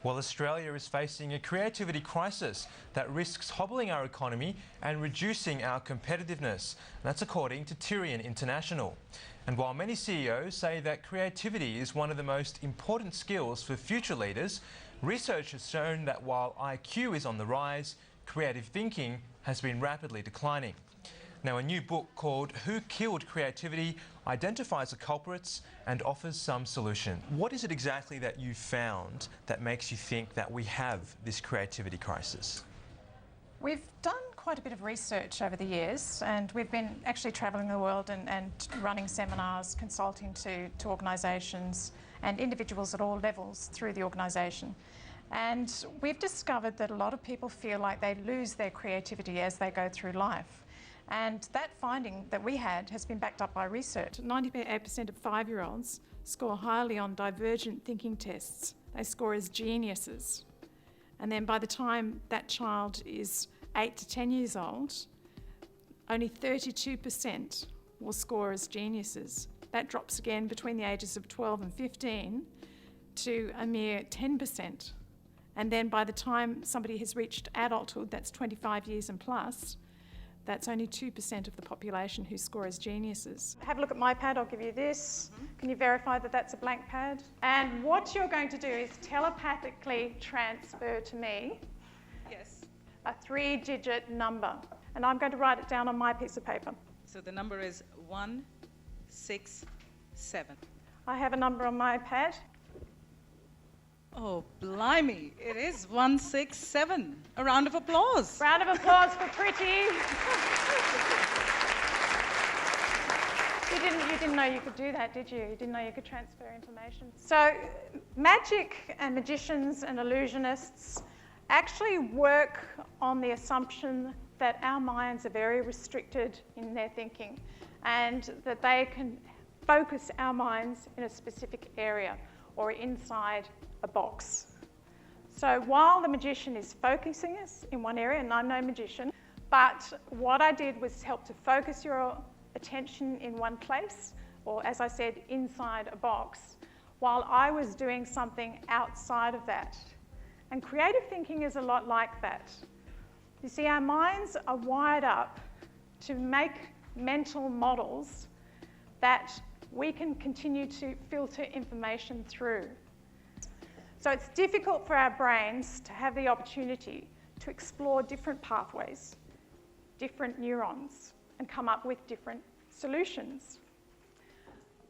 Well, Australia is facing a creativity crisis that risks hobbling our economy and reducing our competitiveness. That's according to Tyrian International. And while many CEOs say that creativity is one of the most important skills for future leaders, research has shown that while IQ is on the rise, creative thinking has been rapidly declining. Now, a new book called Who Killed Creativity identifies the culprits and offers some solution. What is it exactly that you found that makes you think that we have this creativity crisis? We've done quite a bit of research over the years, and we've been actually travelling the world and running seminars, consulting to organisations and individuals at all levels through the organisation. And we've discovered that a lot of people feel like they lose their creativity as they go through life. And that finding that we had has been backed up by research. 98% of 5-year-olds score highly on divergent thinking tests. They score as geniuses. And then by the time that child is 8 to 10 years old, only 32% will score as geniuses. That drops again between the ages of 12 and 15 to a mere 10%. And then by the time somebody has reached adulthood, that's 25 years and plus, that's only 2% of the population who score as geniuses. Have a look at my pad, I'll give you this. Can you verify that that's a blank pad? And what you're going to do is telepathically transfer to me a 3-digit number. And I'm going to write it down on my piece of paper. So the number is 167. I have a number on my pad. Oh, blimey, it is 167. A round of applause. Round of applause for Pretty. You didn't know you could do that, did you? You didn't know you could transfer information. So magic and magicians and illusionists actually work on the assumption that our minds are very restricted in their thinking and that they can focus our minds in a specific area or inside a box. So while the magician is focusing us in one area, and I'm no magician, but what I did was help to focus your attention in one place, or as I said, inside a box, while I was doing something outside of that. And creative thinking is a lot like that. You see, our minds are wired up to make mental models that we can continue to filter information through. So it's difficult for our brains to have the opportunity to explore different pathways, different neurons, and come up with different solutions.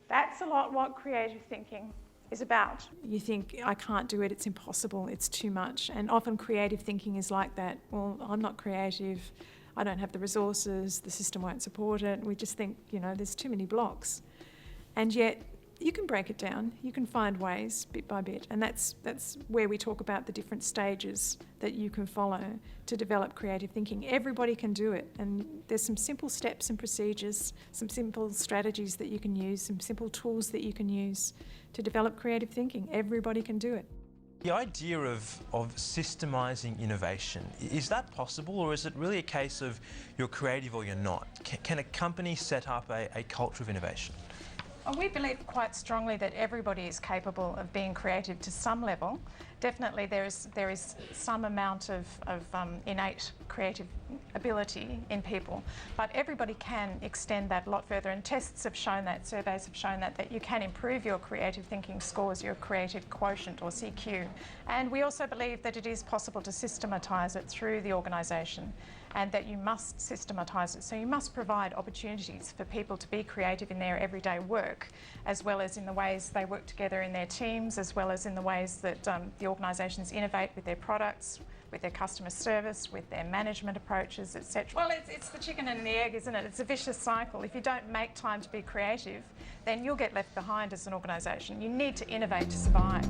That's a lot what creative thinking is about. You think, I can't do it, it's impossible, it's too much. And often creative thinking is like that. Well, I'm not creative, I don't have the resources, the system won't support it. We just think, there's too many blocks. And yet, you can break it down, you can find ways bit by bit, and that's where we talk about the different stages that you can follow to develop creative thinking. Everybody can do it, and there's some simple steps and procedures, some simple strategies that you can use, some simple tools that you can use to develop creative thinking. Everybody can do it. The idea of systemising innovation, is that possible, or is it really a case of you're creative or you're not? Can a company set up a culture of innovation? Well, we believe quite strongly that everybody is capable of being creative to some level. Definitely there is some amount of innate creative ability in people, but everybody can extend that a lot further, and tests have shown that, surveys have shown that you can improve your creative thinking scores, your creative quotient or CQ. And we also believe that it is possible to systematise it through the organisation, and that you must systematise it. So you must provide opportunities for people to be creative in their everyday work, as well as in the ways they work together in their teams, as well as in the ways that the organisations innovate with their products, with their customer service, with their management approaches, etc. Well, it's the chicken and the egg, isn't it? It's a vicious cycle. If you don't make time to be creative, then you'll get left behind as an organisation. You need to innovate to survive.